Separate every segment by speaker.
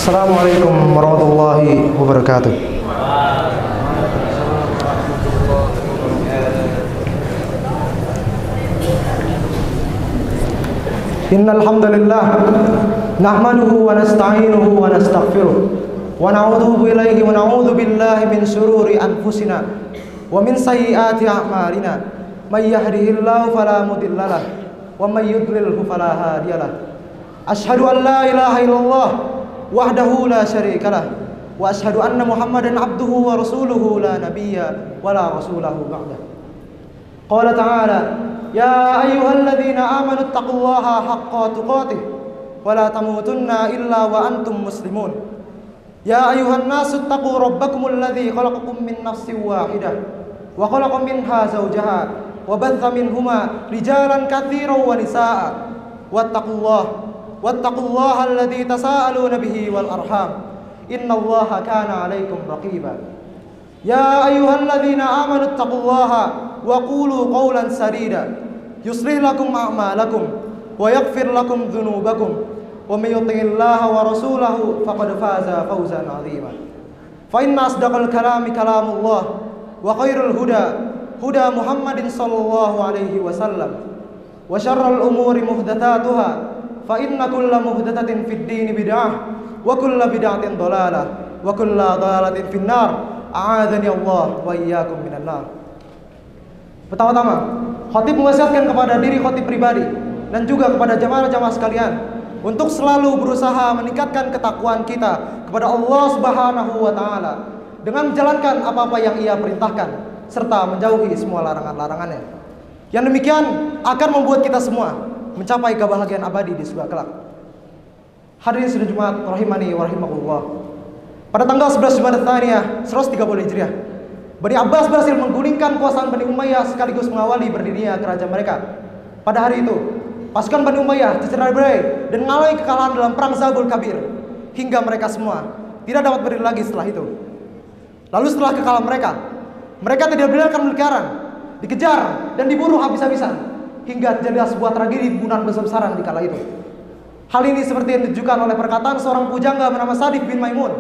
Speaker 1: Assalamualaikum warahmatullahi wabarakatuh. Innal hamdalillah nahmaduhu wa nasta'inuhu wa nastaghfiruh wa na'udzu billahi wa na'udzu billahi min shururi anfusina wa min sayyiati a'malina may yahdihillahu fala mudilla lahu wa may yudlilhu fala hadiya lahu. Asyhadu an la ilaha illallah wahdahu la syarika lah wa asyhadu anna Muhammadan abduhu wa rasuluhu la nabiyya wa la rasulahu ba'da. Qala ta'ala ya ayyuhalladzina amanu taqullaha haqqa tuqatih wa la tamutunna illa wa antum muslimun. Ya ayyuhan nasu taqu rabbakumul ladzi khalaqakum min nafsin wahidah wa khalaqa minha zawjaha wa batha minhuma rijalan katsiran wa nisaa'a wattaqullaha alladzi tasaaluna bihi wal arham innallaha kana 'alaikum raqiba. Ya ayyuhalladzina amanu taqullaha wa qulu qawlan sadida yuslih lakum a'malakum wa yaghfir lakum dhunubakum wa may yuti'illaha wa rasulahu faqad faza fawzan 'azima. Fa inna asdaqal kalami kalamullah wa khairul huda Muhammadin sallallahu alaihi wasallam wa syarrul umuri muhdatsatuha fa inna kulla muhdatsatin fid dini bid'ah wa kulla bid'atin dhalalah wa kulla dhalalatin finnar. A'adzani Allah wa iyyakum minan nar. Pertama-tama, khatib mewasiatkan kepada diri khatib pribadi dan juga kepada jamaah-jamaah sekalian untuk selalu berusaha meningkatkan ketakwaan kita kepada Allah Subhanahu wa taala dengan menjalankan apa-apa yang Ia perintahkan serta menjauhi semua larangan-larangannya. Yang demikian akan membuat kita semua mencapai kebahagiaan abadi di surga kelak. Hadirin sidang Jumat rahimani wa rahimakumullah. Pada tanggal 11 Jumadil Tsaniyah 130 Hijriah, Bani Abbas berhasil menggulingkan kekuasaan Bani Umayyah sekaligus mengawali berdirinya kerajaan mereka. Pada hari itu, pasukan Bani Umayyah tercerai berai dan mengalami kekalahan dalam perang Zabul Kabir hingga mereka semua tidak dapat berdiri lagi setelah itu. Lalu setelah kekalahan mereka tidak dibiarkan berkeliaran, dikejar dan diburu habis-habisan hingga terjadi sebuah tragedi pembunuhan besar-besaran di kala itu. Hal ini seperti yang ditunjukkan oleh perkataan seorang pujangga bernama Sadif bin Maimun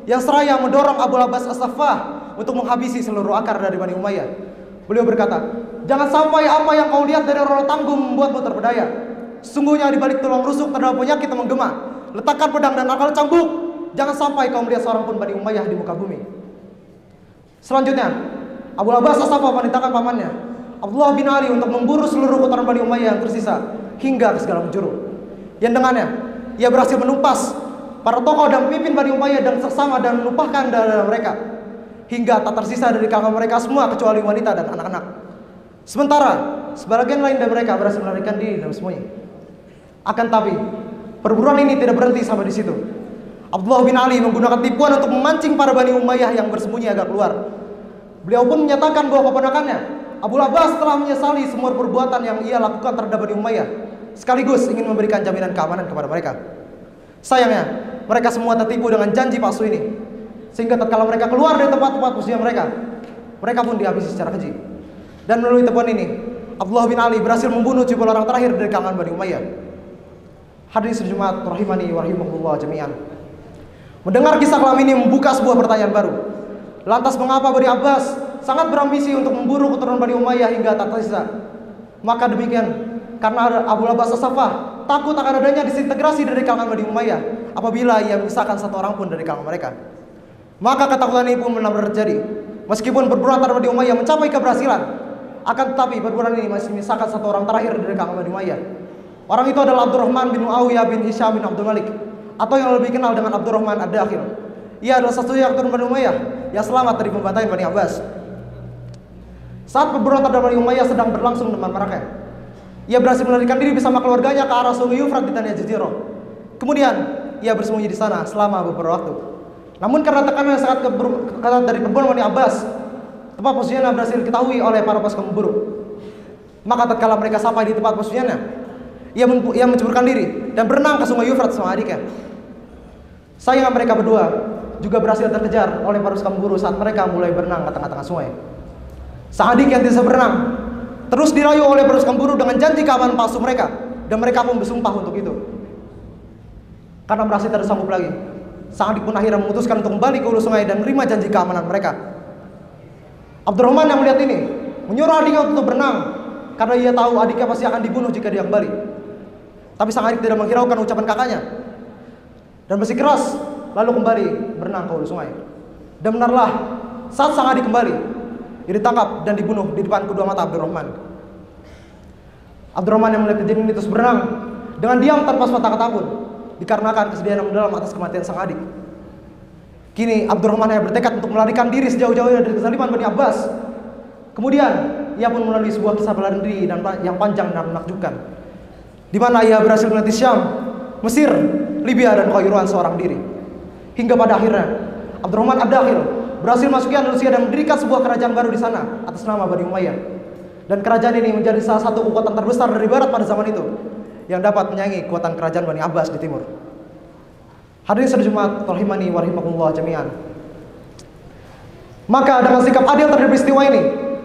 Speaker 1: yang seraya mendorong Abu Abbas As-Saffah untuk menghabisi seluruh akar dari Bani Umayyah. Beliau berkata, jangan sampai apa yang kau lihat dari orang tanggung membuatmu terpedaya. Sungguhnya di balik tulang rusuk terdapat penyakit yang menggema. Letakkan pedang dan akal cambuk. Jangan sampai kau melihat seorang pun Bani Umayyah di muka bumi. Selanjutnya, Abu Abbas As-Saffah memerintahkan pamannya Abdullah bin Ali untuk memburu seluruh keturunan Bani Umayyah yang tersisa hingga ke segala penjuru. Yang dengannya, ia berhasil menumpas para tokoh dan pemimpin Bani Umayyah dan seksama dan menumpahkan darah mereka hingga tak tersisa dari kalangan mereka semua kecuali wanita dan anak-anak. Sementara sebagian lain dari mereka berhasil melarikan diri dan sembunyi. Akan tapi perburuan ini tidak berhenti sampai di situ. Abdullah bin Ali menggunakan tipuan untuk memancing para Bani Umayyah yang bersembunyi agar keluar. Beliau pun menyatakan bahwa keponakannya Abu Abbas telah menyesali semua perbuatan yang ia lakukan terhadap Bani Umayyah, sekaligus ingin memberikan jaminan keamanan kepada mereka. Sayangnya, mereka semua tertipu dengan janji palsu ini, sehingga tatkala mereka keluar dari tempat-tempat persembunyian mereka pun dihabisi secara keji. Dan melalui tipuan ini, Abdullah bin Ali berhasil membunuh 70 orang terakhir dari kalangan Bani Umayyah. Hadirin sidang Jumat rahimani wa rahimakumullah jami'an. Mendengar kisah kelam ini membuka sebuah pertanyaan baru. Lantas mengapa Bani Abbas sangat berambisi untuk memburu keturunan Bani Umayyah hingga tak tersisa? Maka demikian, karena Abu Abbas As-Saffah takut akan adanya disintegrasi dari kalangan Bani Umayyah apabila ia menyisakan satu orang pun dari kalangan mereka. Maka ketakutan ini pun benar-benar terjadi. Meskipun perburuan terhadap Bani Umayyah mencapai keberhasilan, akan tetapi perburuan ini masih menyisakan satu orang terakhir dari kalangan Bani Umayyah. Orang itu adalah Abdurrahman bin Muawiyah bin Hisham bin Abdul Malik, atau yang lebih kenal dengan Abdurrahman Ad-Dakhil. Ia adalah satu-satunya keturunan Bani Umayyah yang selamat dari pembantaian Bani Abbas. Saat perburuan terhadap Bani Umayyah sedang berlangsung di Makkah, ia berhasil melarikan diri bersama keluarganya ke arah Sungai Yufrat di Tanah Jazirah. Kemudian ia bersembunyi di sana selama beberapa waktu. Namun karena tekanan yang sangat ketat dari perburuan Bani Abbas, tempat persembunyiannya berhasil diketahui oleh para pasukan pemburu. Maka tatkala mereka sampai di tempat persembunyiannya, ia menceburkan diri dan berenang ke Sungai Yufrat sama adiknya. Sayangnya mereka berdua juga berhasil terkejar oleh para pasukan pemburu saat mereka mulai berenang ke tengah-tengah sungai. Sang adik yang tidak bisa berenang terus dirayu oleh pasukan pemburu dengan janji keamanan palsu mereka, dan mereka pun bersumpah untuk itu. Karena merasa tidak sanggup lagi, Sang adik pun akhirnya memutuskan untuk kembali ke hulu sungai dan menerima janji keamanan mereka. Abdurrahman yang melihat ini menyuruh adiknya untuk berenang karena ia tahu adiknya pasti akan dibunuh jika dia kembali. Tapi sang adik tidak menghiraukan ucapan kakaknya dan bersikeras lalu kembali berenang ke hulu sungai. Dan benarlah, saat sang adik kembali, ia ditangkap dan dibunuh di depan kedua mata Abdurrahman. Abdurrahman yang melihat kejadian ini terus berenang dengan diam tanpa sepatah kata pun, dikarenakan kesedihan yang mendalam atas kematian sang adik. Kini Abdurrahman yang bertekad untuk melarikan diri sejauh-jauhnya dari kezaliman Bani Abbas. Kemudian ia pun melalui sebuah kisah bela diri dan yang panjang dan menakjubkan, di mana ia berhasil melintasi Syam, Mesir, Libya dan Kairuan seorang diri. Hingga pada akhirnya Abdurrahman Ad-Dakhil berhasil masuk ke Andalusia dan mendirikan sebuah kerajaan baru di sana atas nama Bani Umayyah. Dan kerajaan ini menjadi salah satu kekuatan terbesar dari barat pada zaman itu yang dapat menyaingi kekuatan kerajaan Bani Abbas di timur. Hadirin sedaya Jumat rahimani wa rahimakumullah jami'an. Maka dengan sikap adil terhadap peristiwa ini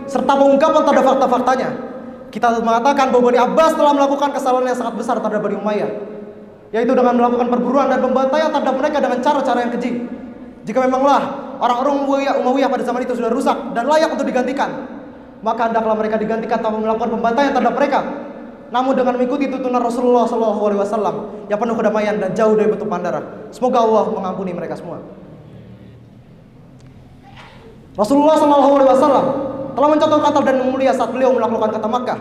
Speaker 1: serta pengungkapan terhadap fakta-faktanya, kita mengatakan bahwa Bani Abbas telah melakukan kesalahan yang sangat besar terhadap Bani Umayyah, yaitu dengan melakukan perburuan dan pembantaian terhadap mereka dengan cara-cara yang keji. Jika memanglah orang-orang Umayyah pada zaman itu sudah rusak dan layak untuk digantikan, maka hendaklah mereka digantikan tanpa melakukan pembantaian terhadap mereka, namun dengan mengikuti tuntunan Rasulullah SAW yang penuh kedamaian dan jauh dari bentukan darah. Semoga Allah mengampuni mereka semua. Rasulullah SAW telah mencontoh kata dan mulia saat beliau menaklukkan kota Makkah,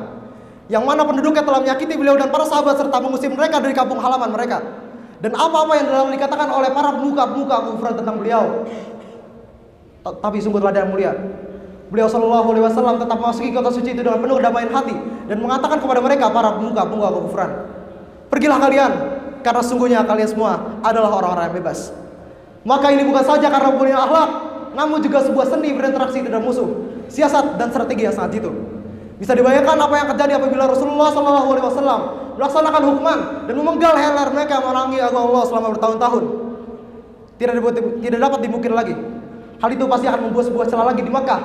Speaker 1: yang mana penduduknya telah menyakiti beliau dan para sahabat serta mengusir mereka dari kampung halaman mereka. Dan apa-apa yang telah dikatakan oleh para pemuka-pemuka kekufuran tentang beliau, tapi sungguh telah yang mulia, beliau SAW tetap memasuki kota suci itu dengan penuh kedamaian hati dan mengatakan kepada mereka para pemuka-pemuka kekufuran, pergilah kalian, karena sungguhnya kalian semua adalah orang-orang yang bebas. Maka ini bukan saja karena punya akhlak, namun juga sebuah seni berinteraksi dengan musuh, siasat dan strategi yang sangat jitu. Bisa dibayangkan apa yang terjadi apabila Rasulullah SAW melaksanakan hukuman dan memenggal leher mereka yang memerangi agama Allah selama bertahun-tahun. Tidak dapat dimungkir lagi. Hal itu pasti akan membuat sebuah celah lagi di Makkah,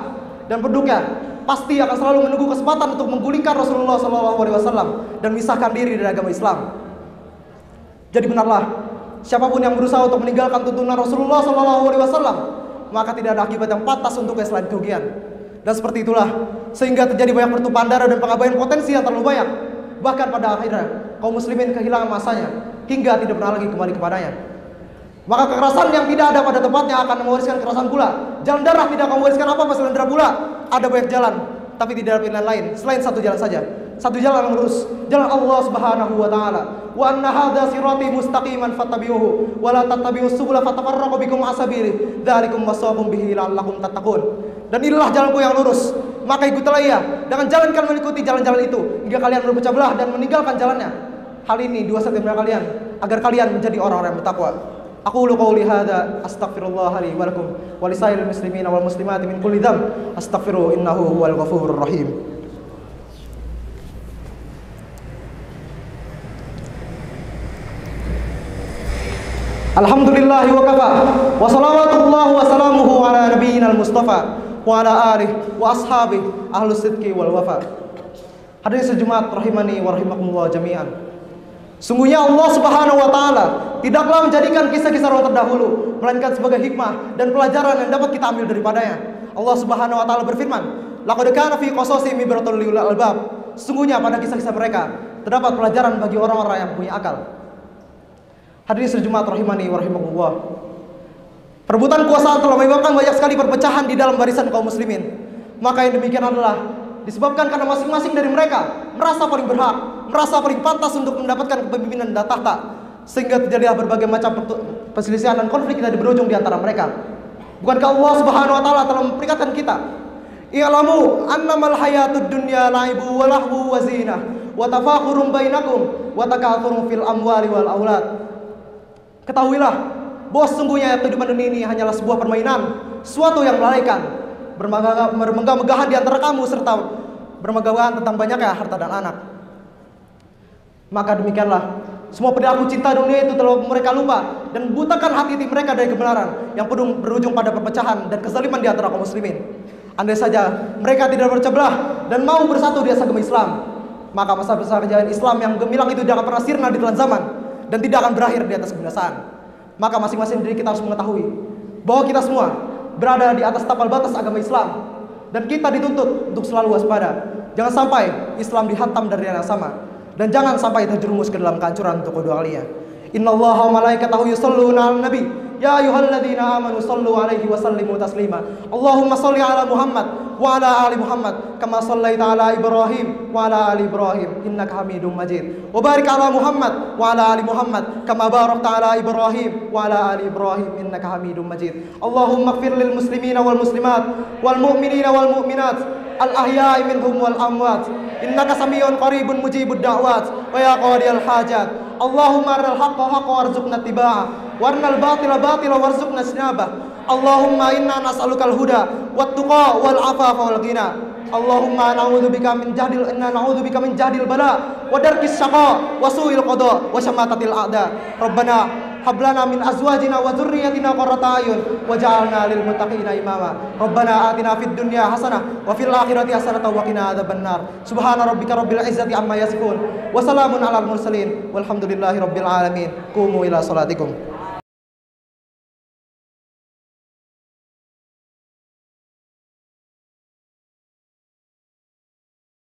Speaker 1: dan penduduknya pasti akan selalu menunggu kesempatan untuk menggulingkan Rasulullah SAW dan memisahkan diri dari agama Islam. Jadi benarlah, siapapun yang berusaha untuk meninggalkan tuntunan Rasulullah SAW, maka tidak ada akibat yang pantas untuknya selain kerugian. Dan seperti itulah sehingga terjadi banyak pertumpahan darah dan pengabaian potensi yang terlalu banyak. Bahkan pada akhirnya kaum muslimin kehilangan masanya hingga tidak pernah lagi kembali kepadanya. Maka kekerasan yang tidak ada pada tempatnya akan mewariskan kekerasan pula. Jalan darah tidak akan mewariskan apa-apa selain darah pula. Ada banyak jalan, tapi tidak ada pilihan lain selain satu jalan saja. Satu jalan yang lurus, jalan Allah Subhanahu wa taala. Wa anna hadza sirati mustaqiman fattabi'uhu wa la tattabi'us subula fatafarraqu bikum an sabili. Dzalikum wasaqum bihi la'allakum tattaqun. Dan inilah jalanku yang lurus, maka ikutilah ia. Dengan jalan kalian mengikuti jalan-jalan itu hingga kalian berpecah belah dan meninggalkan jalannya. Hal ini dua setiap kalian agar kalian menjadi orang-orang yang bertakwa. Aqulu qawli hadza astaghfirullah li wa lakum wa lisairil muslimina wal muslimati min kulli dzamb astaghfiruhu innahu huwal ghafurur rahim. Alhamdulillahi wa kafa wa salawatullah wa salamuhu ala nabiyyinal mustafa wa ala alihi wa ashabihi ahlus sidqi wal wafa. Hadirin sejumat rahimani wa rahimakumullah jami'an. Sungguhnya Allah Subhanahu wa taala tidaklah menjadikan kisah-kisah orang terdahulu melainkan sebagai hikmah dan pelajaran yang dapat kita ambil daripadanya. Allah Subhanahu wa taala berfirman, "Laqad kana fi qasasihim ibratun liulil albab." Sungguhnya pada kisah-kisah mereka terdapat pelajaran bagi orang-orang yang punya akal. Hadirin sejumat rahimani wa rahimakumullah. Perebutan kuasa telah menyebabkan banyak sekali perpecahan di dalam barisan kaum muslimin. Maka yang demikian adalah disebabkan karena masing-masing dari mereka merasa paling berhak, merasa paling pantas untuk mendapatkan kepemimpinan dan tahta, sehingga terjadilah berbagai macam perselisihan dan konflik yang berujung di antara mereka. Bukankah Allah Subhanahu wa taala telah memperingatkan kita, "I'lamu annamal hayatud dunya la'ibu wa lahu wa zinah wa tafakhurun bainakum wa takatsurun fil amwali wal aulad." Ketahuilah bahwa sesungguhnya kehidupan dunia ini hanyalah sebuah permainan, suatu yang melalaikan, bermegah-megahan di antara kamu serta bermegah-megahan tentang banyaknya harta dan anak. Maka demikianlah semua perilaku cinta dunia itu telah mereka lupa dan butakan hati mereka dari kebenaran yang berujung pada perpecahan dan kezaliman di antara kaum muslimin. Andai saja mereka tidak berpecah belah dan mau bersatu di atas agama Islam, maka masa-masa kejayaan Islam yang gemilang itu tidak akan pernah sirna di telan zaman dan tidak akan berakhir di atas kebinasaan. Maka masing-masing diri kita harus mengetahui bahwa kita semua berada di atas tapal batas agama Islam, dan kita dituntut untuk selalu waspada. Jangan sampai Islam dihantam dari yang sama, dan jangan sampai terjerumus ke dalam kehancuran untuk kedua kalinya. Innallaha wa malaikatahu yusholluna 'alan nabi ya ayyuhalladzina amanu shallu 'alaihi wa sallimu taslima. Allahumma shalli 'ala Muhammad wa 'ala ali Muhammad kama shallaita 'ala Ibrahim wa 'ala ali Ibrahim innaka Hamidum Majid. Wa barik 'ala Muhammad wa 'ala ali Muhammad kama barakta 'ala Ibrahim wa 'ala ali Ibrahim innaka Hamidum Majid. Allahumma ighfir lil muslimina wal muslimat wal mu'minina wal mu'minat al ahya'i minhum wal amwat innaka samiun qaribun mujibud da'wat wa ya qadiyal hajat. Allahumma arnal haqqa haqqa warzuqna ittiba'ah warnal batila batila warzuqna ijtinabah. Allahumma inna nas'alukal huda wat tuqa wal afafa wal ghina. Allahumma na'udzubika min jahdil bala wa darkis syaqa wa su'il qada wa syamatatil a'da. Rabbana hab lana min azwajina wa dzurriyyatina qurrata a'yun waj'alna lil muttaqina imama. Rabbana atina fid dunya hasanah wa fil akhirati hasanah wa qina adzabannar. Subhana rabbika rabbil izzati amma yasifun wa salamun alal mursalin walhamdulillahi rabbil alamin. Qumu ila salatikum.